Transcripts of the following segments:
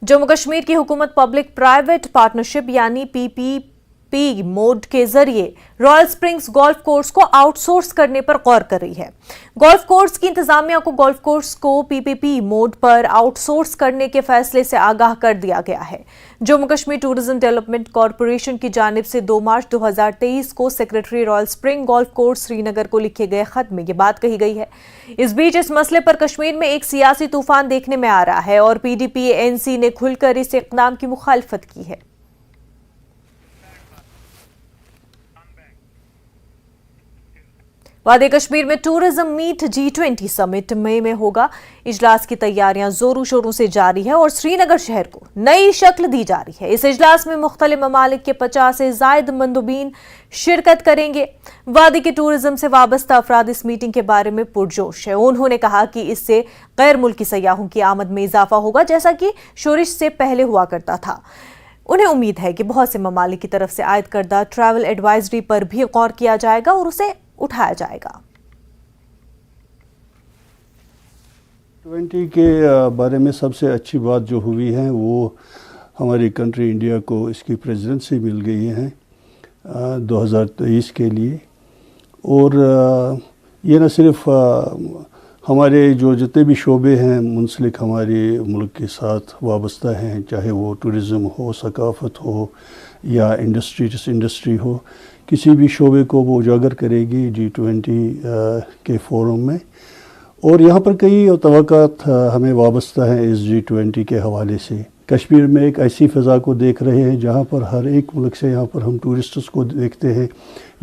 जम्मू कश्मीर की हुकूमत public private partnership यानी PPP मोड के जरिए रॉयल स्प्रिंग्स गोल्फ कोर्स को आउटसोर्स करने पर गौर कर रही है। गोल्फ कोर्स की इंतजामिया को गोल्फ कोर्स को PPP मोड पर आउटसोर्स करने के फैसले से आगाह कर दिया गया है। Jammu Kashmir tourism development corporation की जानिब से 2 मार्च 2023 को secretary royal spring golf course Srinagar को लिखे गए खत में ये बात कही गई है। इस बीच इस मसले पर कश्मीर में एक सियासी तूफान देखने में आ रहा है और PDP-NC ने खुलकर इस इक़दाम की मुखालफत की है। वादी कश्मीर में टूरिज्म मीट G20 समिट मई में होगा। इजलास की तैयारियां जोरों शोरों से जारी है और श्रीनगर शहर को नई शक्ल दी जा रही है। इस इजलास में मुख्तलिफ ममालिक के 50 से ज़ायद मंदुबीन शिरकत करेंगे। वादी के टूरिज्म से वाबस्ता अफराद इस मीटिंग के बारे में पुरजोश है। उन्होंने कहा कि इससे गैर मुल्की सयाहों की आमद में इजाफा होगा, जैसा कि शोरिश से पहले हुआ करता था। उन्हें उम्मीद है कि बहुत से ममालिक की तरफ से आयद करदा ट्रैवल एडवाइजरी पर भी गौर किया जाएगा और उसे उठाया जाएगा। G20 के बारे में सबसे अच्छी बात जो हुई है वो हमारी कंट्री इंडिया को इसकी प्रेसिडेंसी मिल गई है 2023 के लिए। और ये न सिर्फ हमारे जो जितने भी शोबे हैं मुंसलिक हमारे मुल्क के साथ वाबस्ता हैं, चाहे वो टूरिज़म हो, सकाफ़त हो या इंडस्ट्री हो, किसी भी शोबे को वो उजागर करेगी G20 के फोरम में। और यहाँ पर कई तवक्कात हमें वाबस्ता हैं इस G20 के हवाले से। कश्मीर में एक ऐसी फ़ज़ा को देख रहे हैं जहाँ पर हर एक मुल्क से यहाँ पर हम टूरिस्ट्स को देखते हैं।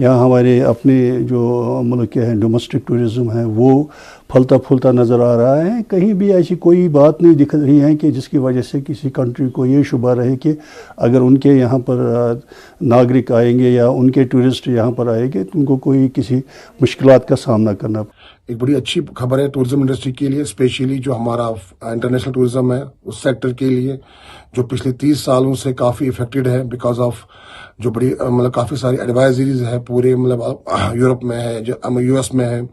यहाँ हमारे अपने जो मुल्क के हैं डोमेस्टिक टूरिज़म है वो फलता फूलता नज़र आ रहा है। कहीं भी ऐसी कोई बात नहीं दिख रही है कि जिसकी वजह से किसी कंट्री को ये शुबा रहे कि अगर उनके यहाँ पर नागरिक आएंगे या उनके टूरिस्ट यहाँ पर आएंगे तो उनको कोई किसी मुश्किलात का सामना करना। एक बड़ी अच्छी खबर है टूरिज्म इंडस्ट्री के लिए, स्पेशली जो हमारा इंटरनेशनल टूरिज्म है उस सेक्टर के लिए जो पिछले 30 सालों से काफ़ी इफेक्टेड है बिकॉज ऑफ जो बड़ी मतलब काफ़ी सारी एडवाइजरीज है पूरे मतलब यूरोप में है, जो US में है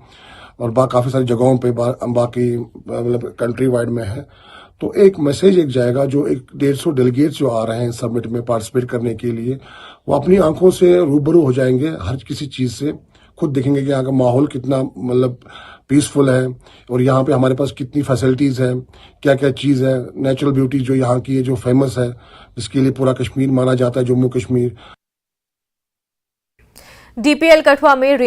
और काफ़ी सारी जगहों पे बाकी मतलब कंट्री वाइड में है। तो एक मैसेज एक जाएगा जो एक 150 डेलीगेट्स जो आ रहे हैं समिट में पार्टिसिपेट करने के लिए, वो अपनी आंखों से रूबरू हो जाएंगे हर किसी चीज़ से, खुद देखेंगे कि यहाँ का माहौल कितना मतलब पीसफुल है और यहाँ पे हमारे पास कितनी फैसिलिटीज़ हैं, क्या क्या चीज़ है, नेचुरल ब्यूटी जो यहाँ की है जो फेमस है, जिसके लिए पूरा कश्मीर माना जाता है, जम्मू कश्मीर। DPL कठुआ में